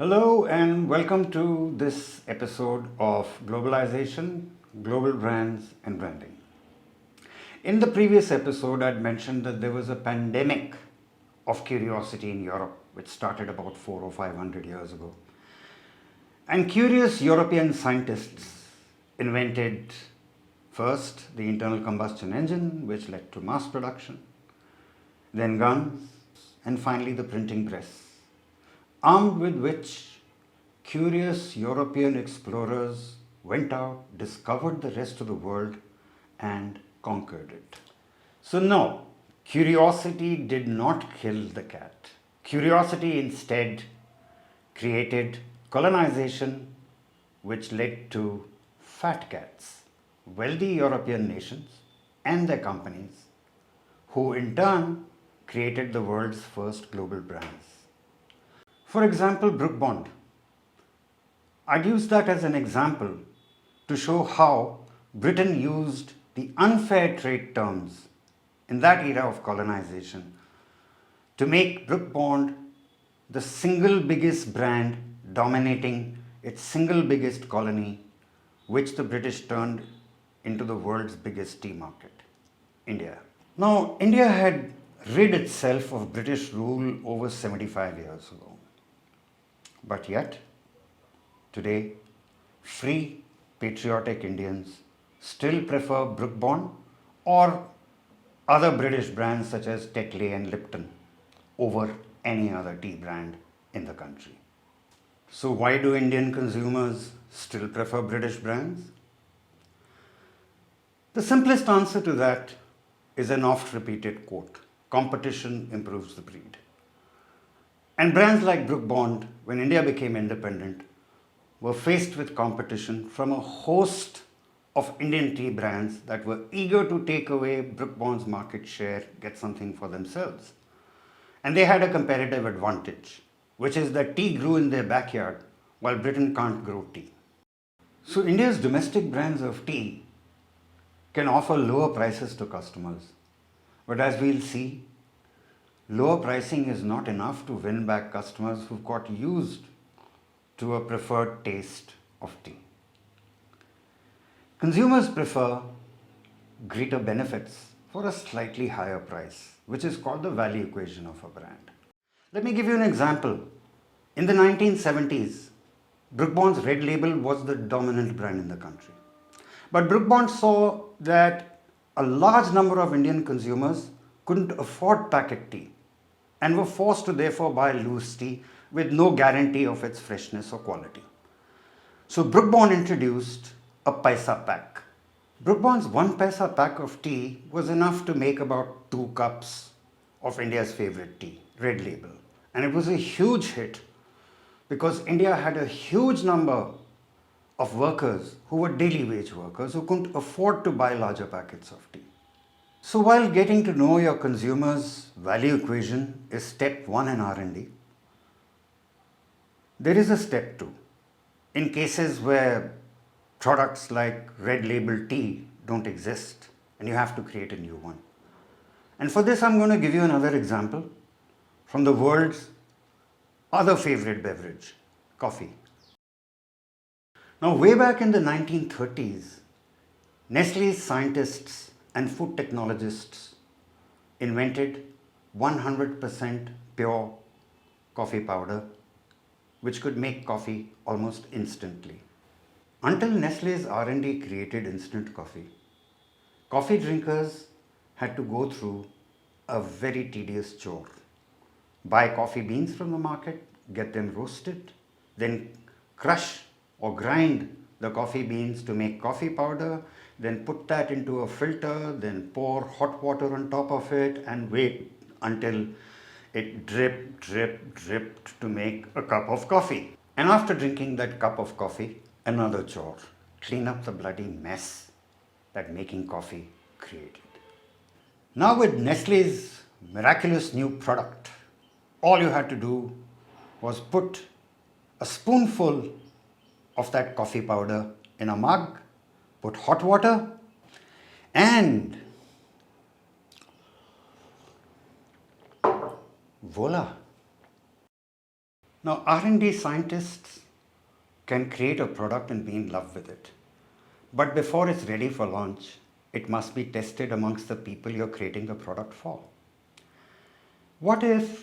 Hello and welcome to this episode of Globalization, Global Brands and Branding. In the previous episode, I'd mentioned that there was a pandemic of curiosity in Europe, which started about 400 or 500 years ago. And curious European scientists invented first the internal combustion engine, which led to mass production, then guns, and finally the printing press, armed with which curious European explorers went out, discovered the rest of the world, and conquered it. So, no, curiosity did not kill the cat. Curiosity instead created colonization, which led to fat cats, wealthy European nations, and their companies, who in turn created the world's first global brands. For example, Brooke Bond. I'd use that as an example to show how Britain used the unfair trade terms in that era of colonization to make Brooke Bond the single biggest brand dominating its single biggest colony, which the British turned into the world's biggest tea market, India. Now, India had rid itself of British rule over 75 years ago. But yet, today, free, patriotic Indians still prefer Brooke Bond or other British brands such as Tetley and Lipton over any other tea brand in the country. So why do Indian consumers still prefer British brands? The simplest answer to that is an oft-repeated quote: competition improves the breed. And brands like Brooke Bond, when India became independent, were faced with competition from a host of Indian tea brands that were eager to take away Brooke Bond's market share, get something for themselves. And they had a competitive advantage, which is that tea grew in their backyard while Britain can't grow tea. So India's domestic brands of tea can offer lower prices to customers. But as we'll see, lower pricing is not enough to win back customers who've got used to a preferred taste of tea. Consumers prefer greater benefits for a slightly higher price, which is called the value equation of a brand. Let me give you an example. In the 1970s, Brooke Bond's Red Label was the dominant brand in the country. But Brooke Bond saw that a large number of Indian consumers couldn't afford packet tea and were forced to therefore buy loose tea with no guarantee of its freshness or quality. So Brooke Bond introduced a paisa pack. Brooke Bond's 1 paisa pack of tea was enough to make about 2 cups of India's favorite tea, Red Label. And it was a huge hit because India had a huge number of workers who were daily wage workers who couldn't afford to buy larger packets of tea. So while getting to know your consumers' value equation is step 1 in R&D, there is a step 2. In cases where products like Red Label tea don't exist and you have to create a new one. And for this, I'm going to give you another example from the world's other favorite beverage, coffee. Now, way back in the 1930s, Nestle's scientists and food technologists invented 100% pure coffee powder, which could make coffee almost instantly. Until Nestle's R&D created instant coffee, coffee drinkers had to go through a very tedious chore. Buy coffee beans from the market, get them roasted, then crush or grind the coffee beans to make coffee powder, then put that into a filter, then pour hot water on top of it and wait until it dripped to make a cup of coffee. And after drinking that cup of coffee, another chore: clean up the bloody mess that making coffee created. Now with Nestle's miraculous new product, all you had to do was put a spoonful of that coffee powder in a mug, put hot water, and voila! Now, R&D scientists can create a product and be in love with it. But before it's ready for launch, it must be tested amongst the people you're creating the product for. What if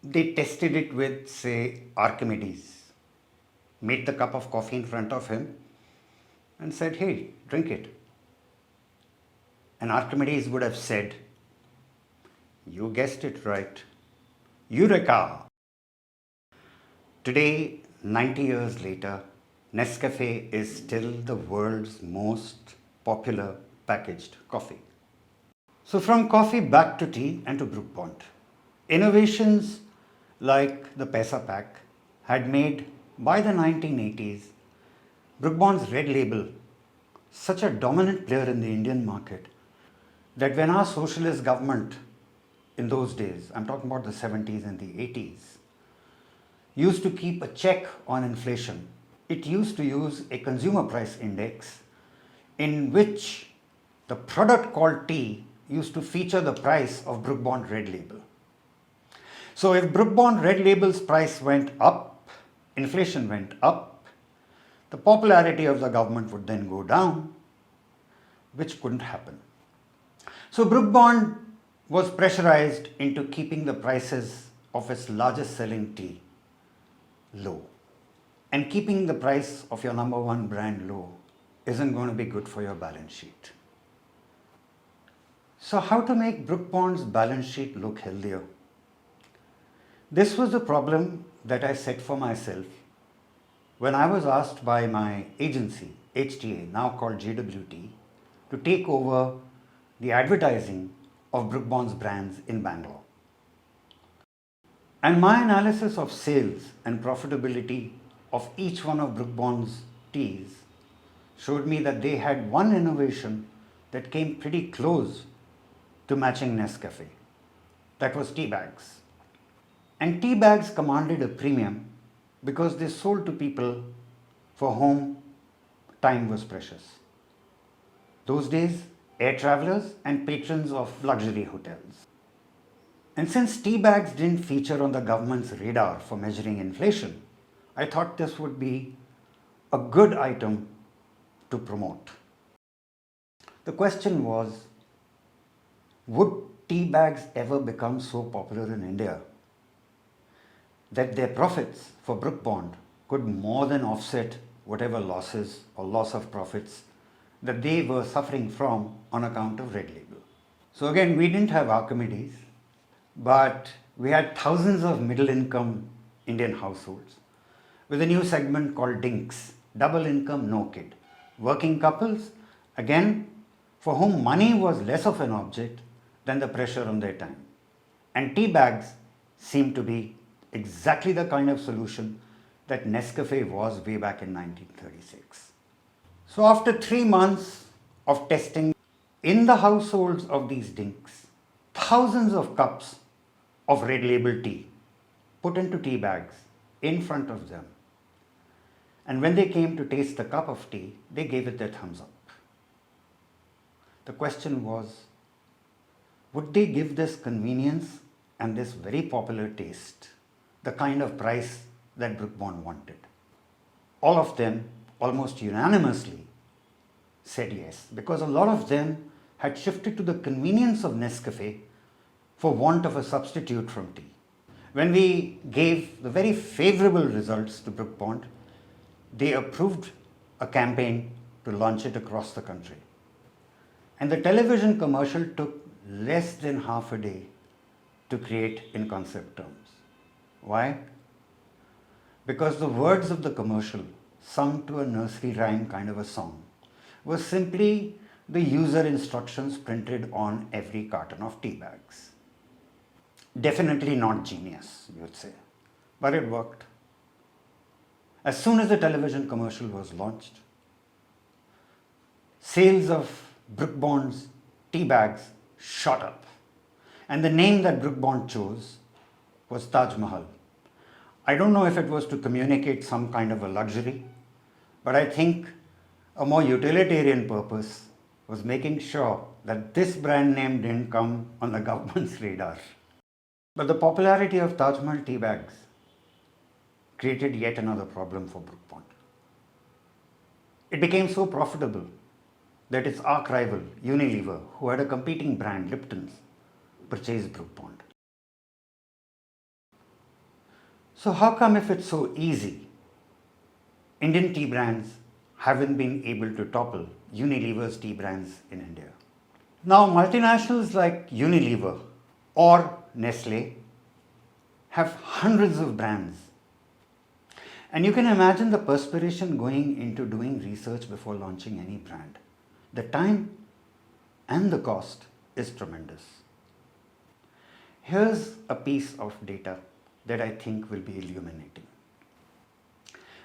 they tested it with, say, Archimedes, made the cup of coffee in front of him and said, hey, drink it. And Archimedes would have said, you guessed it right, Eureka! Today, 90 years later, Nescafe is still the world's most popular packaged coffee. So from coffee back to tea and to Brooke Bond. Innovations like the Pesa Pack had made, by the 1980s, Brooke Bond's red label such a dominant player in the Indian market that when our socialist government in those days, I'm talking about the 70s and the 80s, used to keep a check on inflation, it used to use a consumer price index in which the product called tea used to feature the price of Brooke Bond red label. So if Brooke Bond red label's price went up, inflation went up, the popularity of the government would then go down, which couldn't happen. So Brooke Bond was pressurized into keeping the prices of its largest selling tea low. And keeping the price of your number one brand low isn't going to be good for your balance sheet. So how to make Brooke Bond's balance sheet look healthier? This was the problem that I set for myself when I was asked by my agency, HTA, now called JWT, to take over the advertising of Brooke Bond's brands in Bangalore. And my analysis of sales and profitability of each one of Brooke Bond's teas showed me that they had one innovation that came pretty close to matching Nescafe. That was tea bags. And tea bags commanded a premium because they sold to people for whom time was precious. Those days, air travelers and patrons of luxury hotels. And since tea bags didn't feature on the government's radar for measuring inflation, I thought this would be a good item to promote. The question was, would tea bags ever become so popular in India that their profits for Brooke Bond could more than offset whatever losses or loss of profits that they were suffering from on account of red label? So again, we didn't have Archimedes, but we had thousands of middle-income Indian households with a new segment called DINKs, double income, no kid. Working couples, again, for whom money was less of an object than the pressure on their time. And tea bags seemed to be exactly the kind of solution that Nescafe was way back in 1936. So after 3 months of testing in the households of these dinks, thousands of cups of red label tea put into tea bags in front of them. And when they came to taste the cup of tea, they gave it their thumbs up. The question was, would they give this convenience and this very popular taste the kind of price that Brooke Bond wanted? All of them, almost unanimously, said yes, because a lot of them had shifted to the convenience of Nescafe for want of a substitute from tea. When we gave the very favorable results to Brooke Bond, they approved a campaign to launch it across the country. And the television commercial took less than half a day to create in concept terms. Why? Because the words of the commercial, sung to a nursery rhyme kind of a song, was simply the user instructions printed on every carton of tea bags. Definitely not genius, you would say, but it worked. As soon as the television commercial was launched, sales of Brooke Bond's tea bags shot up. And the name that Brooke Bond chose was Taj Mahal. I don't know if it was to communicate some kind of a luxury, but I think a more utilitarian purpose was making sure that this brand name didn't come on the government's radar. But the popularity of Taj Mahal tea bags created yet another problem for Brook Bond. It became so profitable that its arch rival, Unilever, who had a competing brand, Lipton's, purchased Brook Bond. So how come, if it's so easy, Indian tea brands haven't been able to topple Unilever's tea brands in India? Now, multinationals like Unilever or Nestle have hundreds of brands. And you can imagine the perspiration going into doing research before launching any brand. The time and the cost is tremendous. Here's a piece of data that I think will be illuminating.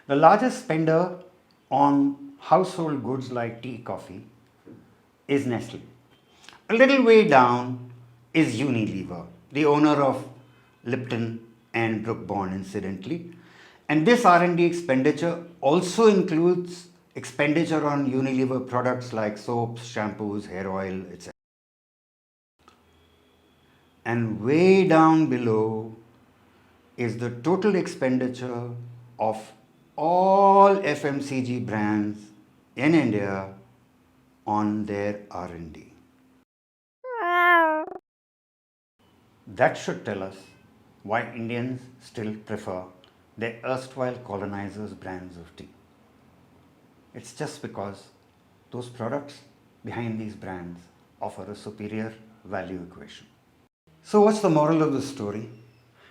The largest spender on household goods like tea, coffee is Nestle. A little way down is Unilever, the owner of Lipton and Brook Bond, incidentally. And this R&D expenditure also includes expenditure on Unilever products like soaps, shampoos, hair oil, etc. And way down below is the total expenditure of all FMCG brands in India on their R&D. That should tell us why Indians still prefer their erstwhile colonizers' brands of tea. It's just because those products behind these brands offer a superior value equation. So what's the moral of the story?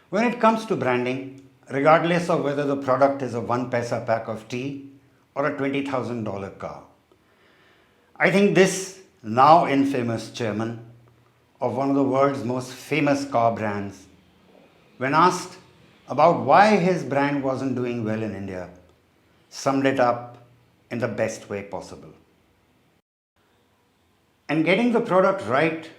When it comes to branding, regardless of whether the product is a 1 paisa pack of tea or a $20,000 car, I think this now infamous chairman of one of the world's most famous car brands, when asked about why his brand wasn't doing well in India, summed it up in the best way possible. And getting the product right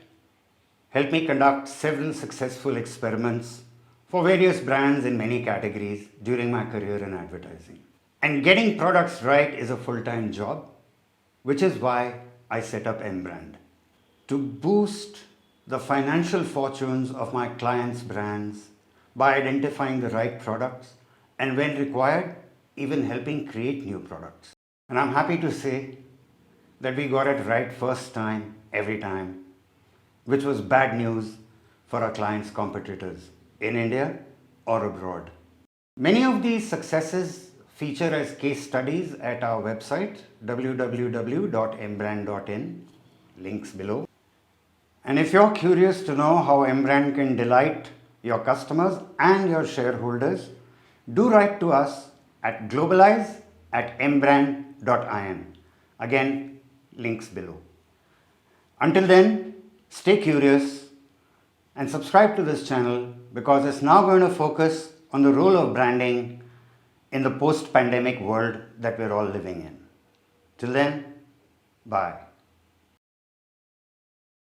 helped me conduct several successful experiments for various brands in many categories during my career in advertising. And getting products right is a full-time job, which is why I set up mBrand, to boost the financial fortunes of my clients' brands by identifying the right products and, when required, even helping create new products. And I'm happy to say that we got it right first time, every time, which was bad news for our clients' competitors in India or abroad. Many of these successes feature as case studies at our website www.mbrand.in, links below. And if you're curious to know how mBrand can delight your customers and your shareholders, do write to us at globalise@mbrand.in. Again, links below. Until then, stay curious and subscribe to this channel, because it's now going to focus on the role of branding in the post-pandemic world that we're all living in. Till then, bye.